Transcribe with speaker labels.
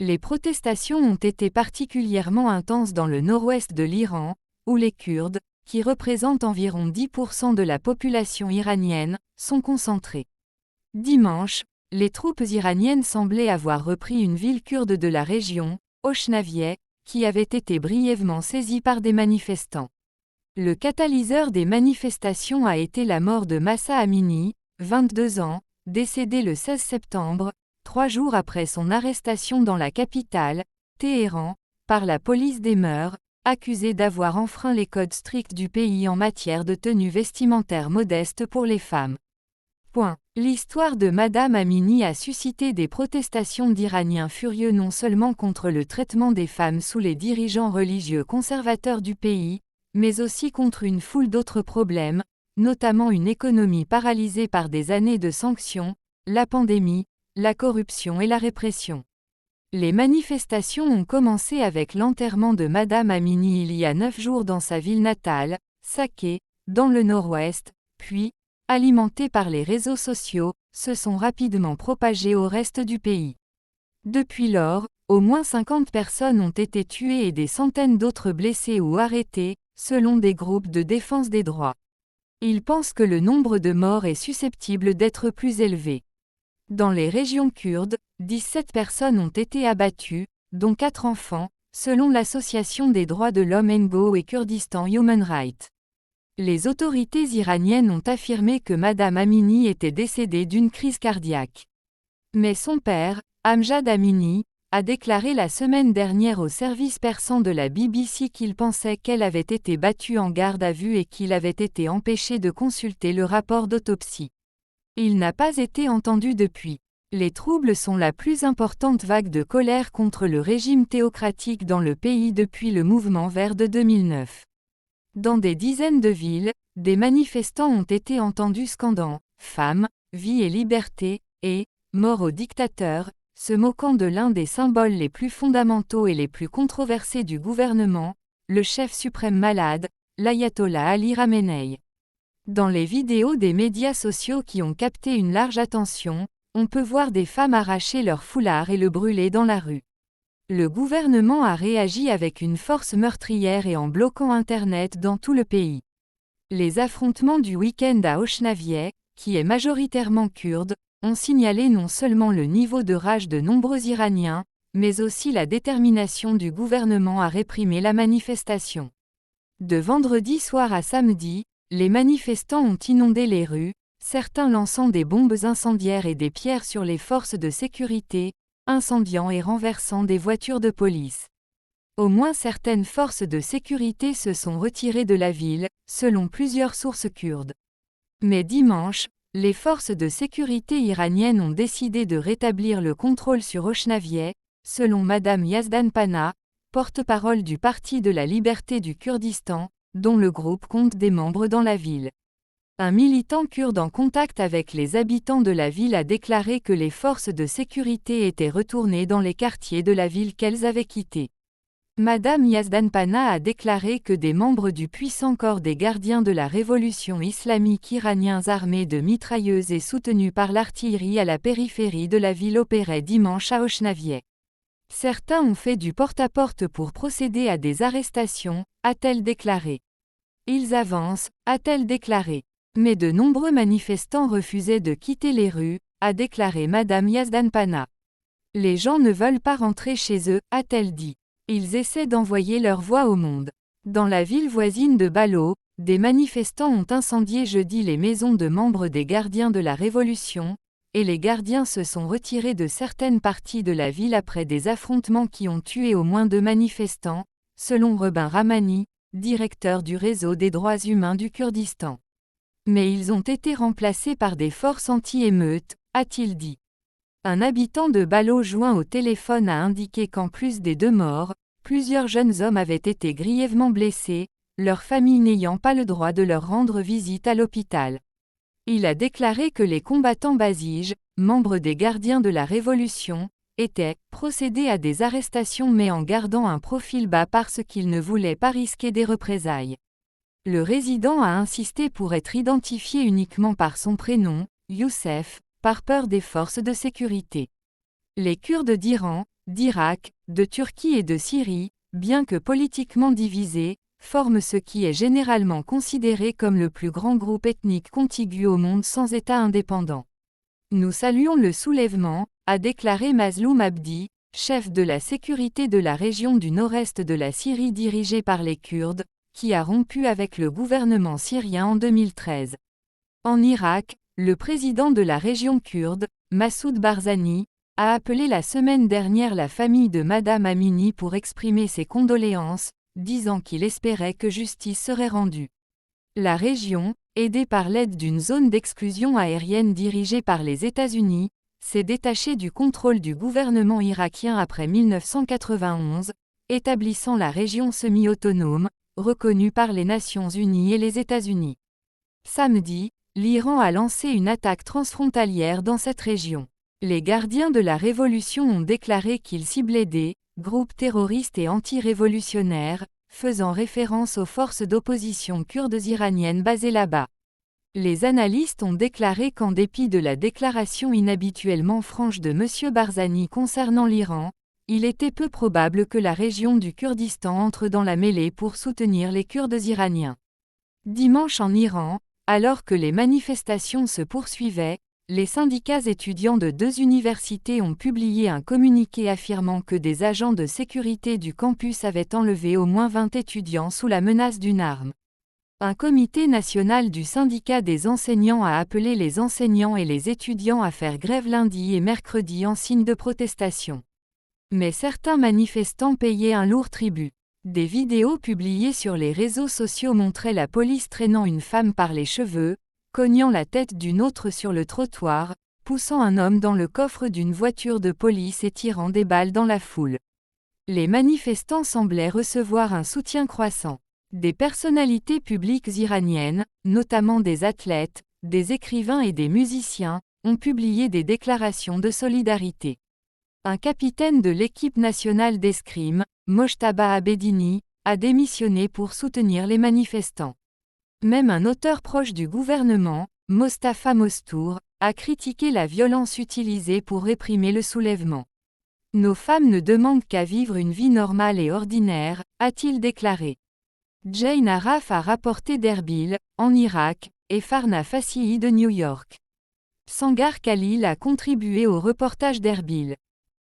Speaker 1: Les protestations ont été particulièrement intenses dans le nord-ouest de l'Iran, où les Kurdes, qui représentent environ 10% de la population iranienne, sont concentrés. Dimanche, les troupes iraniennes semblaient avoir repris une ville kurde de la région, Oshnavie, qui avait été brièvement saisie par des manifestants. Le catalyseur des manifestations a été la mort de Mahsa Amini, 22 ans, décédé le 16 septembre, 3 jours après son arrestation dans la capitale, Téhéran, par la police des mœurs, accusé d'avoir enfreint les codes stricts du pays en matière de tenue vestimentaire modeste pour les femmes. L'histoire de Madame Amini a suscité des protestations d'Iraniens furieux non seulement contre le traitement des femmes sous les dirigeants religieux conservateurs du pays, mais aussi contre une foule d'autres problèmes, notamment une économie paralysée par des années de sanctions, la pandémie, la corruption et la répression. Les manifestations ont commencé avec l'enterrement de Madame Amini il y a 9 jours dans sa ville natale, Saqqez, dans le nord-ouest, puis, alimentées par les réseaux sociaux, se sont rapidement propagées au reste du pays. Depuis lors, au moins 50 personnes ont été tuées et des centaines d'autres blessées ou arrêtées, selon des groupes de défense des droits. Ils pensent que le nombre de morts est susceptible d'être plus élevé. Dans les régions kurdes, 17 personnes ont été abattues, dont 4 enfants, selon l'Association des droits de l'homme NGO et Kurdistan Human Rights. Les autorités iraniennes ont affirmé que Madame Amini était décédée d'une crise cardiaque. Mais son père, Amjad Amini, a déclaré la semaine dernière au service persan de la BBC qu'il pensait qu'elle avait été battue en garde à vue et qu'il avait été empêché de consulter le rapport d'autopsie. Il n'a pas été entendu depuis. Les troubles sont la plus importante vague de colère contre le régime théocratique dans le pays depuis le mouvement vert de 2009. Dans des dizaines de villes, des manifestants ont été entendus scandant « Femmes, vie et liberté » et « Mort au dictateur », se moquant de l'un des symboles les plus fondamentaux et les plus controversés du gouvernement, le chef suprême malade, l'ayatollah Ali Khamenei. Dans les vidéos des médias sociaux qui ont capté une large attention, on peut voir des femmes arracher leur foulard et le brûler dans la rue. Le gouvernement a réagi avec une force meurtrière et en bloquant Internet dans tout le pays. Les affrontements du week-end à Oshnavie, qui est majoritairement kurde, ont signalé non seulement le niveau de rage de nombreux Iraniens, mais aussi la détermination du gouvernement à réprimer la manifestation. De vendredi soir à samedi, les manifestants ont inondé les rues, certains lançant des bombes incendiaires et des pierres sur les forces de sécurité, incendiant et renversant des voitures de police. Au moins certaines forces de sécurité se sont retirées de la ville, selon plusieurs sources kurdes. Mais dimanche, les forces de sécurité iraniennes ont décidé de rétablir le contrôle sur Oshnavie, selon Madame Yazdan Pana, porte-parole du Parti de la Liberté du Kurdistan, dont le groupe compte des membres dans la ville. Un militant kurde en contact avec les habitants de la ville a déclaré que les forces de sécurité étaient retournées dans les quartiers de la ville qu'elles avaient quittés. Madame Yazdan Pana a déclaré que des membres du puissant corps des gardiens de la révolution islamique iraniens armés de mitrailleuses et soutenus par l'artillerie à la périphérie de la ville opéraient dimanche à Oshnavie. Certains ont fait du porte-à-porte pour procéder à des arrestations, a-t-elle déclaré. Ils avancent, a-t-elle déclaré. Mais de nombreux manifestants refusaient de quitter les rues, a déclaré Madame Yazdan Pana. Les gens ne veulent pas rentrer chez eux, a-t-elle dit. Ils essaient d'envoyer leur voix au monde. Dans la ville voisine de Balo, des manifestants ont incendié jeudi les maisons de membres des gardiens de la Révolution, et les gardiens se sont retirés de certaines parties de la ville après des affrontements qui ont tué au moins 2 manifestants, selon Rebin Rahmani, directeur du réseau des droits humains du Kurdistan. Mais ils ont été remplacés par des forces anti-émeutes, a-t-il dit. Un habitant de Balo joint au téléphone a indiqué qu'en plus des 2 morts, plusieurs jeunes hommes avaient été grièvement blessés, leur famille n'ayant pas le droit de leur rendre visite à l'hôpital. Il a déclaré que les combattants Basij, membres des gardiens de la Révolution, étaient procédés à des arrestations mais en gardant un profil bas parce qu'ils ne voulaient pas risquer des représailles. Le résident a insisté pour être identifié uniquement par son prénom, Youssef, par peur des forces de sécurité. Les Kurdes d'Iran, d'Irak, de Turquie et de Syrie, bien que politiquement divisés, forment ce qui est généralement considéré comme le plus grand groupe ethnique contigu au monde sans État indépendant. Nous saluons le soulèvement, a déclaré Mazloum Abdi, chef de la sécurité de la région du nord-est de la Syrie dirigée par les Kurdes, qui a rompu avec le gouvernement syrien en 2013. En Irak, le président de la région kurde, Massoud Barzani, a appelé la semaine dernière la famille de Madame Amini pour exprimer ses condoléances, disant qu'il espérait que justice serait rendue. La région, aidée par l'aide d'une zone d'exclusion aérienne dirigée par les États-Unis, s'est détachée du contrôle du gouvernement irakien après 1991, établissant la région semi-autonome, reconnue par les Nations Unies et les États-Unis. Samedi, l'Iran a lancé une attaque transfrontalière dans cette région. Les gardiens de la révolution ont déclaré qu'ils ciblaient des groupes terroristes et anti-révolutionnaires, faisant référence aux forces d'opposition kurdes iraniennes basées là-bas. Les analystes ont déclaré qu'en dépit de la déclaration inhabituellement franche de M. Barzani concernant l'Iran, il était peu probable que la région du Kurdistan entre dans la mêlée pour soutenir les Kurdes iraniens. Dimanche en Iran, alors que les manifestations se poursuivaient, les syndicats étudiants de 2 universités ont publié un communiqué affirmant que des agents de sécurité du campus avaient enlevé au moins 20 étudiants sous la menace d'une arme. Un comité national du syndicat des enseignants a appelé les enseignants et les étudiants à faire grève lundi et mercredi en signe de protestation. Mais certains manifestants payaient un lourd tribut. Des vidéos publiées sur les réseaux sociaux montraient la police traînant une femme par les cheveux, cognant la tête d'une autre sur le trottoir, poussant un homme dans le coffre d'une voiture de police et tirant des balles dans la foule. Les manifestants semblaient recevoir un soutien croissant. Des personnalités publiques iraniennes, notamment des athlètes, des écrivains et des musiciens, ont publié des déclarations de solidarité. Un capitaine de l'équipe nationale d'escrime, Mojtaba Abedini, a démissionné pour soutenir les manifestants. Même un auteur proche du gouvernement, Mostafa Mostour, a critiqué la violence utilisée pour réprimer le soulèvement. « Nos femmes ne demandent qu'à vivre une vie normale et ordinaire », a-t-il déclaré. Jane Araf a rapporté d'Erbil, en Irak, et Farna Fassihi de New York. Sangar Khalil a contribué au reportage d'Erbil.